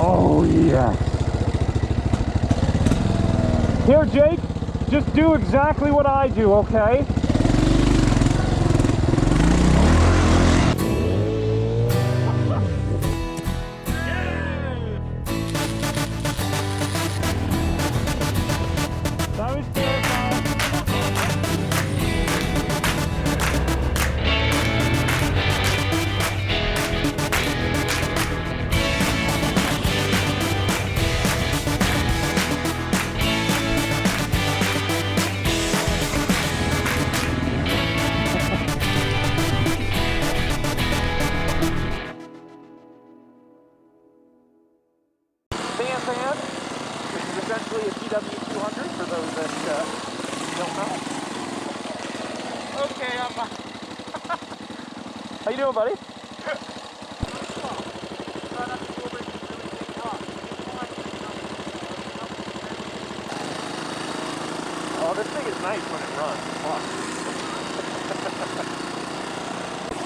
Oh, yes. Here, Jake, just do exactly what I do, okay? That was terrifying. Van-Van, which is essentially a TW200 for those that don't know. Okay, How you doing, buddy? Oh, this thing is nice when it runs. Fuck.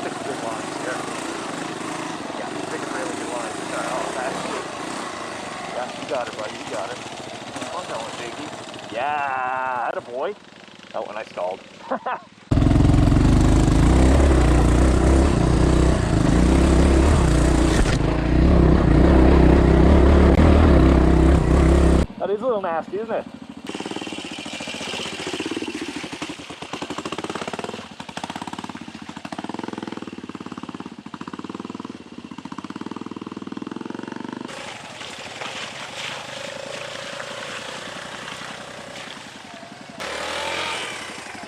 Six good lines here. Yeah, he's picking really good lines. Oh, that's good. Yeah, you got it, buddy. You got it. I'm going, Jakey. Yeah, attaboy. Oh, and I stalled. That is a little nasty, isn't it?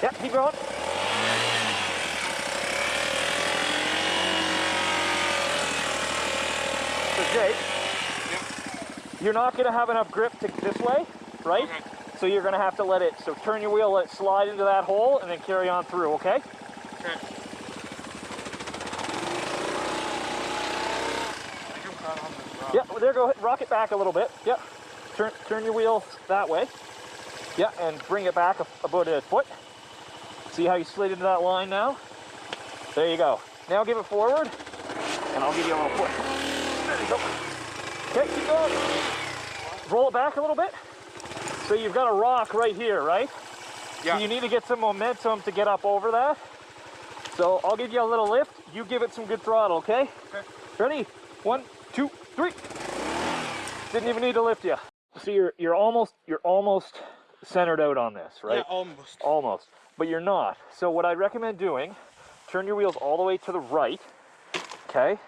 Yeah, keep going. So Jake, you're not going to have enough grip to this way, right? Okay. So you're going to have to let it, so turn your wheel, let it slide into that hole, and then carry on through, okay? Okay. I think I'm caught on this rock. Yeah, well, there, go, rock it back a little bit. Yeah, turn your wheel that way. Yeah, and bring it back about a foot. See how you slid into that line now? There you go. Now give it forward, and I'll give you a little push. There you go. Okay, keep going. Roll it back a little bit. So you've got a rock right here, right? Yeah. So you need to get some momentum to get up over that. So I'll give you a little lift. You give it some good throttle, okay? Okay. Ready? 1, 2, 3. Didn't even need to lift you. So you're almost centered out on this, right? Yeah, almost. Almost, but you're not. So what I recommend doing, turn your wheels all the way to the right, okay?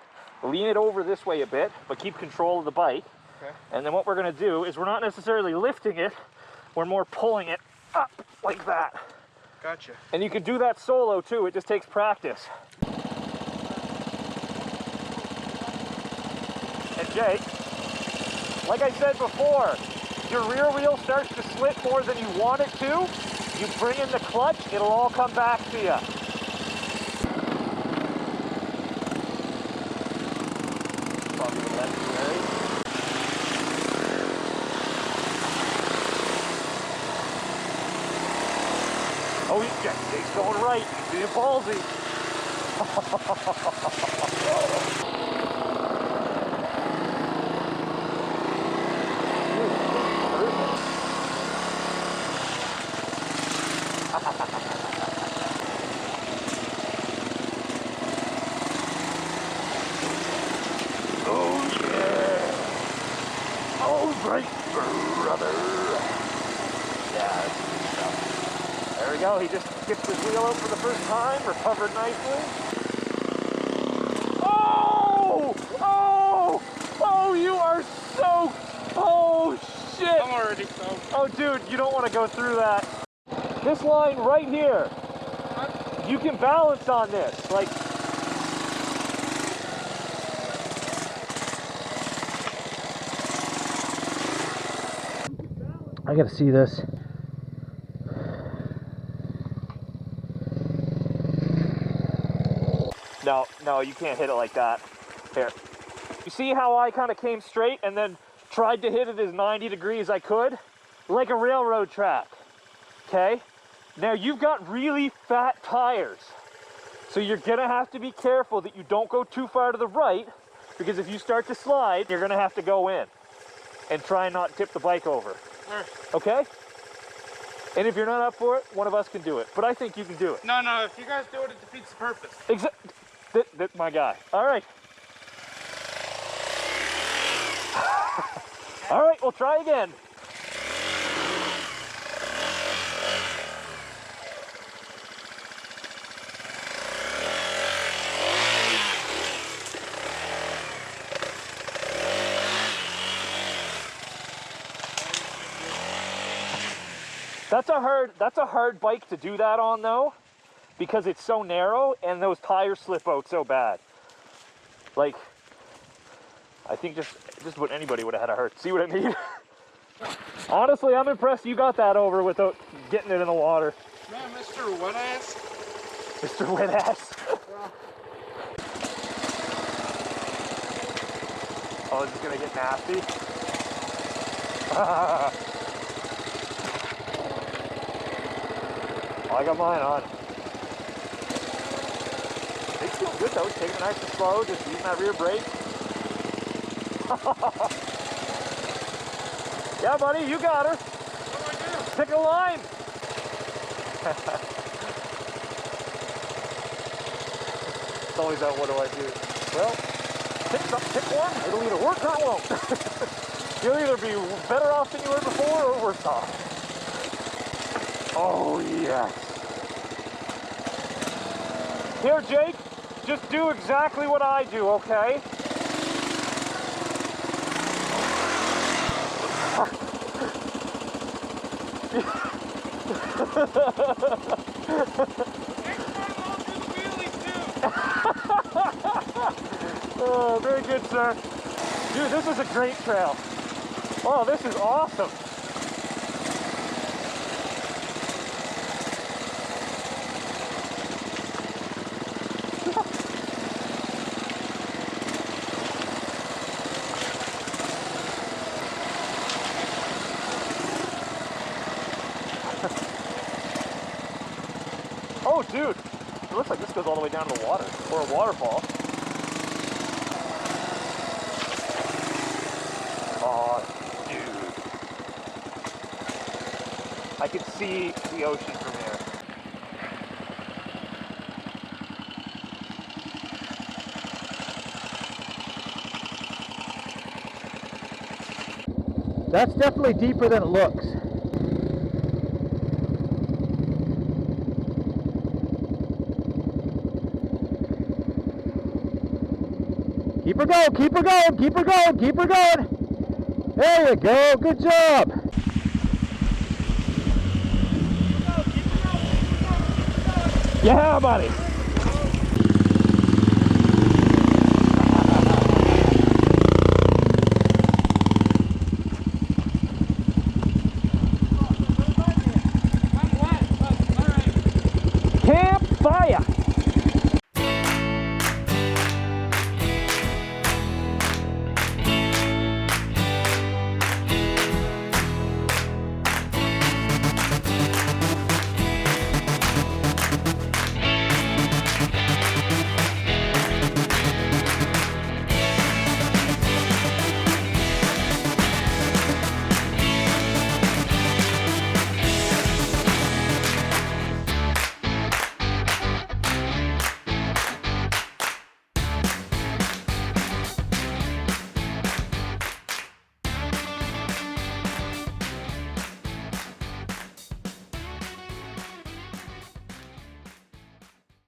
Lean it over this way a bit, but keep control of the bike. Okay. And then what we're gonna do is we're not necessarily lifting it, we're more pulling it up like that. Gotcha. And you can do that solo too, it just takes practice. And Jake, like I said before, your rear wheel starts to slip more than you want it to, you bring in the clutch, it'll all come back to you. Probably the left way. Oh, Jake's going right, he's being ballsy. Oh yeah! All right, brother. Yeah, that's good stuff. There we go. He just skipped his wheel out for the first time. Recovered nicely. Oh! Oh! Oh! You are soaked. Oh shit! I'm already soaked. Oh, dude, you don't want to go through that. This line right here. What? You can balance on this, like. I gotta see this. No, you can't hit it like that. Here. You see how I kind of came straight and then tried to hit it as 90 degrees I could? Like a railroad track, okay? Now you've got really fat tires. So you're gonna have to be careful that you don't go too far to the right because if you start to slide, you're gonna have to go in and try and not tip the bike over. Okay? And if you're not up for it, one of us can do it. But I think you can do it. No, if you guys do it, it defeats the purpose. That's my guy. All right. All right, we'll try again. That's a hard bike to do that on though, because it's so narrow and those tires slip out so bad. Like, I think just about anybody would have had a hurt. See what I mean? Honestly, I'm impressed you got that over without getting it in the water. Man, Mr. Wet Ass. Mr. Wet Ass. Oh, this is gonna get nasty. I got mine on. It's feeling good though, taking it nice and slow, just using that rear brake. Yeah, buddy, you got her. What do I do? Pick a line. It's always that, what do I do? Well, pick one. It'll either work or it won't. You'll either be better off than you were before or worse off. Oh, yes. Here, Jake, just do exactly what I do, okay? Next time I'll do the wheelie too. Oh, very good, sir. Dude, this is a great trail. Oh, this is awesome. Oh, dude, it looks like this goes all the way down to the water, or a waterfall. Oh, dude. I can see the ocean from here. That's definitely deeper than it looks. Keep her going, keep her going, keep her going, keep her going. There you go, good job. Yeah, buddy.